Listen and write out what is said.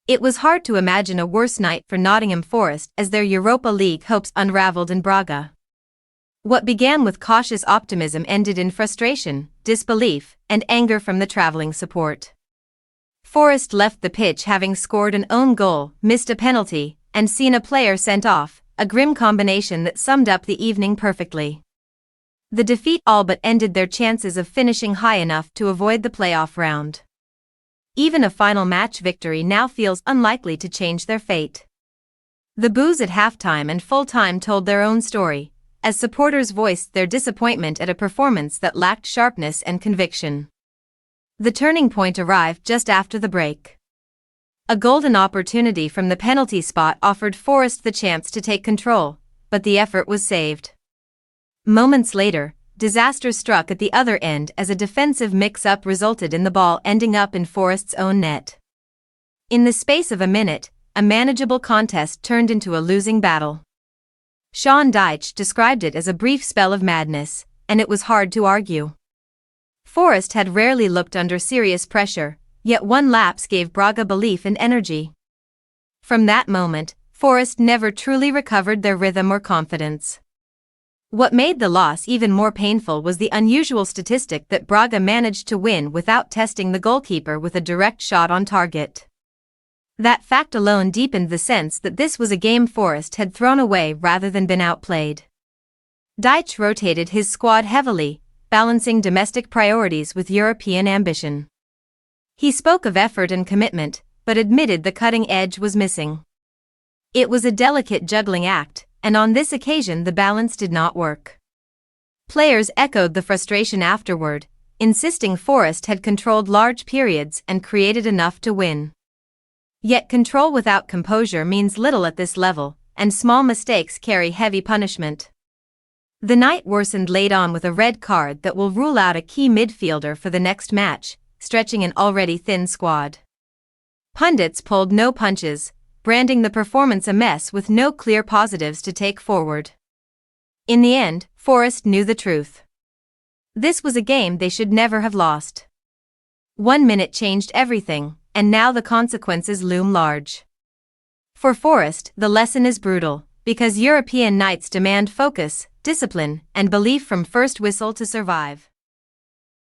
It was hard to imagine a worse night for Nottingham Forest as their Europa League hopes unraveled in Braga. What began with cautious optimism ended in frustration, disbelief, and anger from the travelling support. Forest left the pitch having scored an own goal, missed a penalty, and seen a player sent off, a grim combination that summed up the evening perfectly. The defeat all but ended their chances of finishing high enough to avoid the playoff round. Even a final match victory now feels unlikely to change their fate. The boos at halftime and full-time told their own story, as supporters voiced their disappointment at a performance that lacked sharpness and conviction. The turning point arrived just after the break. A golden opportunity from the penalty spot offered Forest the chance to take control, but the effort was saved. Moments later, disaster struck at the other end as a defensive mix-up resulted in the ball ending up in Forest's own net. In the space of a minute, a manageable contest turned into a losing battle. Dyche described it as a brief spell of madness, and it was hard to argue. Forest had rarely looked under serious pressure, yet one lapse gave Braga belief and energy. From that moment, Forest never truly recovered their rhythm or confidence. What made the loss even more painful was the unusual statistic that Braga managed to win without testing the goalkeeper with a direct shot on target. That fact alone deepened the sense that this was a game Forest had thrown away rather than been outplayed. Dyche rotated his squad heavily, balancing domestic priorities with European ambition. He spoke of effort and commitment, but admitted the cutting edge was missing. It was a delicate juggling act, and on this occasion the balance did not work. Players echoed the frustration afterward, insisting Forest had controlled large periods and created enough to win. Yet control without composure means little at this level, and small mistakes carry heavy punishment. The night worsened late on with a red card that will rule out a key midfielder for the next match, stretching an already thin squad. Pundits pulled no punches, branding the performance a mess with no clear positives to take forward. In the end, Forest knew the truth. This was a game they should never have lost. 1 minute changed everything, and now the consequences loom large. For Forest, the lesson is brutal, because European nights demand focus, discipline, and belief from first whistle to survive.